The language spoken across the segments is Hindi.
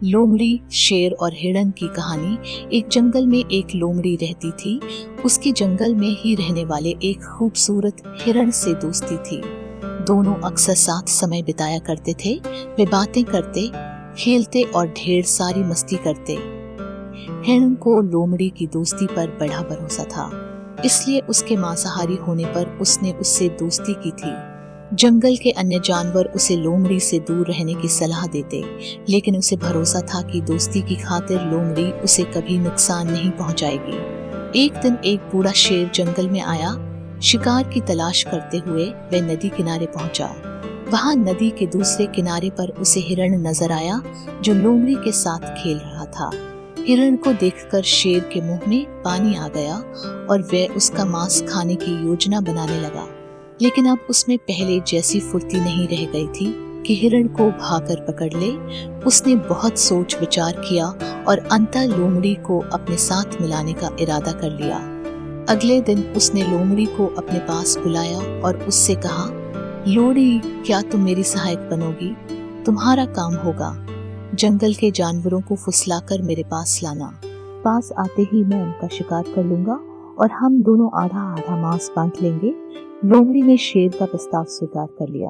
लोमड़ी, शेर और हिरण की कहानी। एक जंगल में एक लोमड़ी रहती थी। उसके जंगल में ही रहने वाले एक खूबसूरत हिरण से दोस्ती थी। दोनों अक्सर साथ समय बिताया करते थे। वे बातें करते, खेलते और ढेर सारी मस्ती करते। हिरण को लोमड़ी की दोस्ती पर बड़ा भरोसा था, इसलिए उसके मांसाहारी होने पर उसने उससे दोस्ती की थी। जंगल के अन्य जानवर उसे लोमड़ी से दूर रहने की सलाह देते, लेकिन उसे भरोसा था कि दोस्ती की खातिर लोमड़ी उसे कभी नुकसान नहीं पहुंचाएगी। एक दिन एक बूढ़ा शेर जंगल में आया। शिकार की तलाश करते हुए वह नदी किनारे पहुंचा। वहां नदी के दूसरे किनारे पर उसे हिरण नजर आया, जो लोमड़ी के साथ खेल रहा था। हिरण को देखकर शेर के मुंह में पानी आ गया और वह उसका मांस खाने की योजना बनाने लगा। लेकिन अब उसमें पहले जैसी फुर्ती नहीं रह गई थी कि हिरण को भाकर पकड़ ले। उसने बहुत सोच विचार किया और अंततः लोमड़ी को अपने साथ मिलाने का इरादा कर लिया। अगले दिन उसने लोमड़ी को अपने पास बुलाया और उससे कहा, लोमड़ी, क्या तुम मेरी सहायक बनोगी? तुम्हारा काम होगा जंगल के जानवरों को फुसलाकर मेरे पास लाना। पास आते ही मैं उनका शिकार कर लूंगा और हम दोनों आधा आधा मांस बांट लेंगे। लोमड़ी ने शेर का प्रस्ताव स्वीकार कर लिया।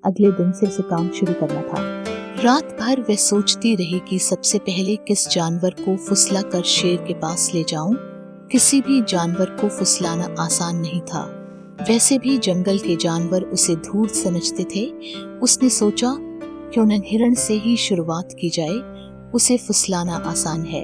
अगले दिन से उसे काम शुरू करना था। रात भर वह सोचती रही कि सबसे पहले किस जानवर को फुसला कर शेर के पास ले जाऊं। किसी भी जानवर को फुसलाना आसान नहीं था। वैसे भी जंगल के जानवर उसे धूर्त समझते थे। उसने सोचा, क्यों न हिरण से ही शुरुआत की जाए, उसे फुसलाना आसान है।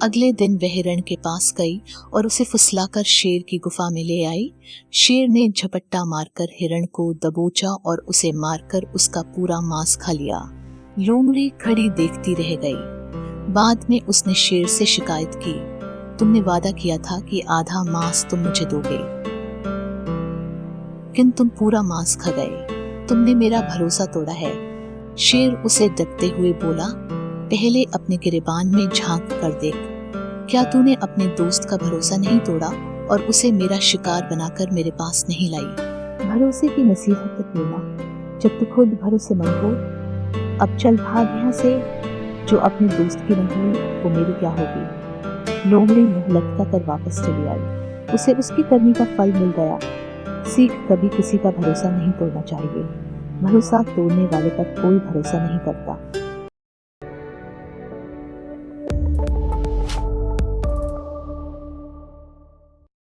अगले दिन वह हिरण के पास गई और उसे फुसलाकर शेर की गुफा में ले आई। शेर ने झपट्टा मारकर हिरण को दबोचा और उसे मारकर उसका पूरा मांस खा लिया। लोमड़ी खड़ी देखती रह गई। बाद में उसने शेर से शिकायत की, तुमने वादा किया था कि आधा मांस तुम मुझे दोगे, किंतु तुम पूरा मांस खा गए। तुमने मेरा भरोसा तोड़ा है। शेर उसे डरते हुए बोला, पहले अपने गिरेबान में झांक कर देख। क्या तूने अपने दोस्त का भरोसा नहीं तोड़ा और उसे मेरा शिकार बनाकर मेरे पास नहीं लाई? भरोसे की नसीहत तक लेना, जब तू खुद भरोसेमंद हो। अब चल भाग यहाँ से। जो अपने दोस्त की नहीं हुई वो मेरी क्या होगी? लोमड़ी मुंह लटका कर वापस चली आई। उसे उसकी करनी का फल मिल गया। सीख, कभी किसी का भरोसा नहीं तोड़ना चाहिए। भरोसा तोड़ने वाले पर कोई भरोसा नहीं करता।